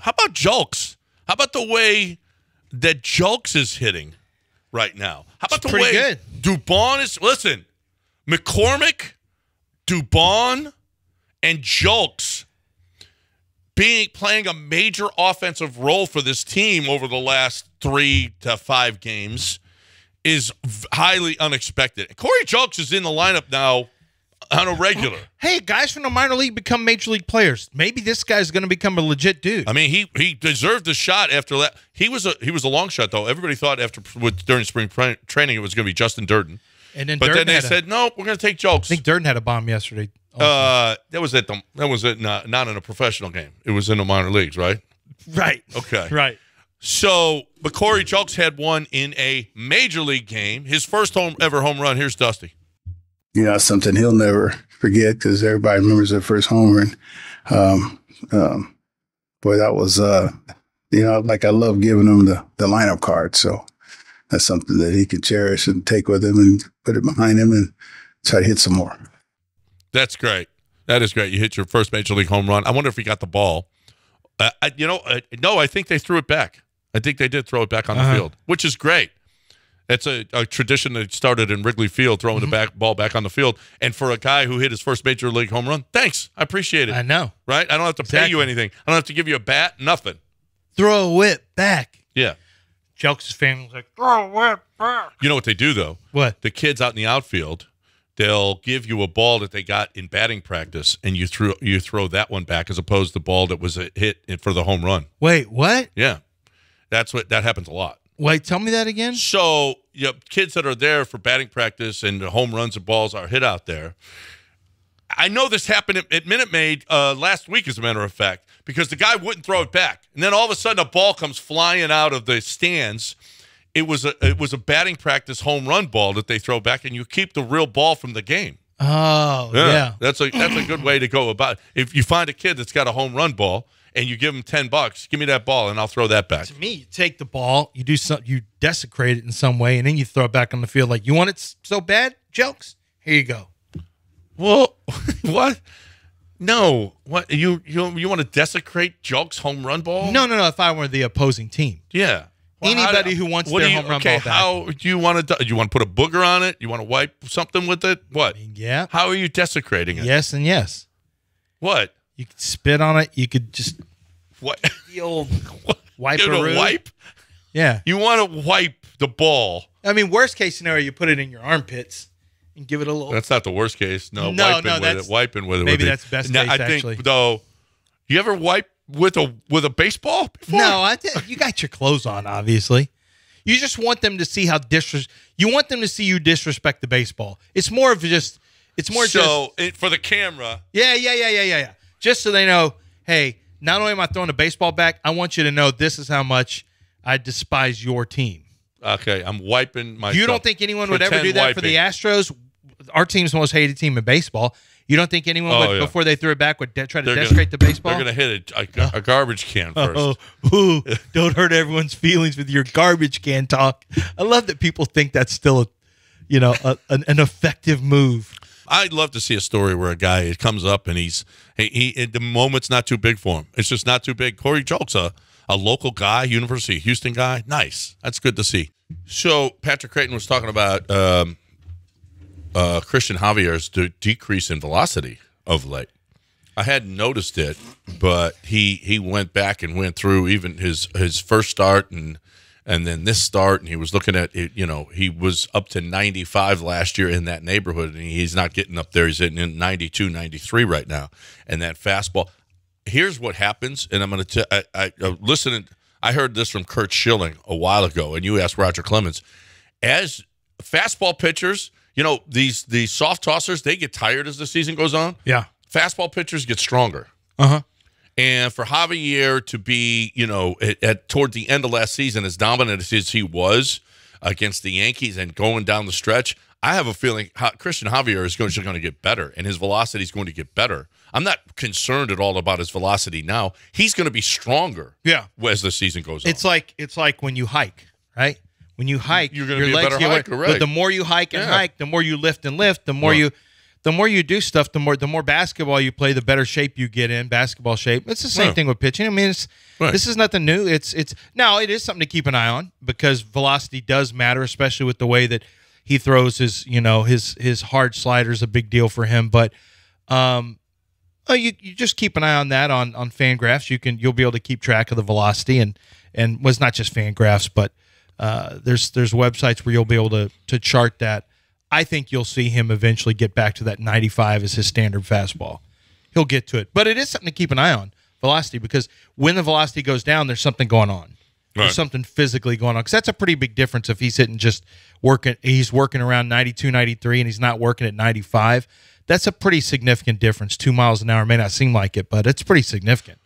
How about Julks? How about the way that Julks is hitting right now? How about the way good. Dubon is? Listen, McCormick, Dubon, and Julks playing a major offensive role for this team over the last 3 to 5 games is highly unexpected. Corey Julks is in the lineup now on a regular. Hey, guys from the minor league become major league players. Maybe this guy's going to become a legit dude. I mean, he deserved the shot after that. He was a long shot though. Everybody thought during spring training it was going to be Justin Durden. And then but Durden then they said no, we're going to take Julks. I think Durden had a bomb yesterday. That was not in a professional game. It was in the minor leagues, right? Right. Okay. Right. So, but Corey Julks had one in a major league game. His first ever home run. Here's Dusty. You know, something he'll never forget because everybody remembers their first home run. Boy, that was, like I love giving him the lineup card. So that's something that he can cherish and take with him and put it behind him and try to hit some more. That's great. That is great. You hit your first major league home run. I wonder if he got the ball. No, I think they threw it back. I think they did throw it back on the field, which is great. It's a tradition that started in Wrigley Field, throwing the ball back on the field. And for a guy who hit his first major league home run, thanks. I appreciate it. I know. Right? I don't have to pay you anything. I don't have to give you a bat, nothing. Throw it back. Yeah. Julks' family's like, throw it back. You know what they do, though? What? The kids out in the outfield, they'll give you a ball that they got in batting practice, and you throw that one back as opposed to the ball that was a hit for the home run. Wait, what? Yeah. That happens a lot. Wait, tell me that again? So, kids that are there for batting practice and the home runs and balls are hit out there. I know this happened at Minute Maid last week, as a matter of fact, because the guy wouldn't throw it back. And then all of a sudden, a ball comes flying out of the stands. It was a batting practice home run ball that they throw back, and you keep the real ball from the game. Oh, yeah. That's a good way to go about it. If you find a kid that's got a home run ball, and you give him $10, give me that ball, and I'll throw that back. To me, you take the ball, you desecrate it in some way, and then you throw it back on the field. Like, you want it so bad, Julks? Here you go. Well, what? No, what you want to desecrate Julks' home run ball? No. If I were the opposing team, yeah. Well, anybody who wants their home run ball back. How do you want to? You want to put a booger on it? You want to wipe something with it? What? Yeah. How are you desecrating it? Yes and yes. What? You could spit on it. You could just what? The old You're gonna wipe? Yeah. You want to wipe the ball? I mean, worst case scenario, you put it in your armpits and give it a little. That's not the worst case. No, wiping with it. Maybe that's best case. I think though. You ever wipe with a baseball before? No, you got your clothes on. Obviously, you just want them to see how you want them to see you disrespect the baseball. It's more of just. It's more for the camera. Yeah. Just so they know, hey, not only am I throwing a baseball back, I want you to know this is how much I despise your team. Okay, I'm wiping myself. You don't think anyone would ever do that for the Astros? Our team's the most hated team in baseball. You don't think anyone would, before they threw it back, would try to desecrate the baseball? They're going to hit a garbage can first. Don't hurt everyone's feelings with your garbage can talk. I love that people think that's still an effective move. I'd love to see a story where a guy comes up and the moment's not too big for him. It's just not too big. Corey Julks, a local guy, University of Houston guy. Nice. That's good to see. So Patrick Creighton was talking about Christian Javier's decrease in velocity of late. I hadn't noticed it, but he went back and went through even his first start and then this start, and he was looking at it, he was up to 95 last year in that neighborhood, and he's not getting up there. He's hitting in 92, 93 right now. And that fastball, here's what happens, and I'm going to I heard this from Kurt Schilling a while ago, and you asked Roger Clemens. As fastball pitchers, these soft tossers, they get tired as the season goes on. Yeah. Fastball pitchers get stronger. Uh-huh. And for Javier to be, toward the end of last season, as dominant as he was against the Yankees and going down the stretch, I have a feeling Christian Javier is going to get better, and his velocity is going to get better. I'm not concerned at all about his velocity now. He's going to be stronger as the season goes on. It's like when you hike, right? When you hike, you're going to be a better hiker, right? But the more you hike and hike, the more you lift and lift, the more the more you do stuff, the more basketball you play, the better shape you get in, basketball shape. It's the same thing with pitching. I mean, this is nothing new. It's now it is something to keep an eye on because velocity does matter, especially with the way that he throws his hard slider is a big deal for him. But you just keep an eye on that on Fangraphs. You'll be able to keep track of the velocity and was not just Fangraphs, but there's websites where you'll be able to chart that. I think you'll see him eventually get back to that 95 as his standard fastball. He'll get to it. But it is something to keep an eye on, velocity, because when the velocity goes down, there's something going on. Right. There's something physically going on. Because that's a pretty big difference if he's hitting he's working around 92, 93, and he's not working at 95. That's a pretty significant difference. 2 miles an hour may not seem like it, but it's pretty significant.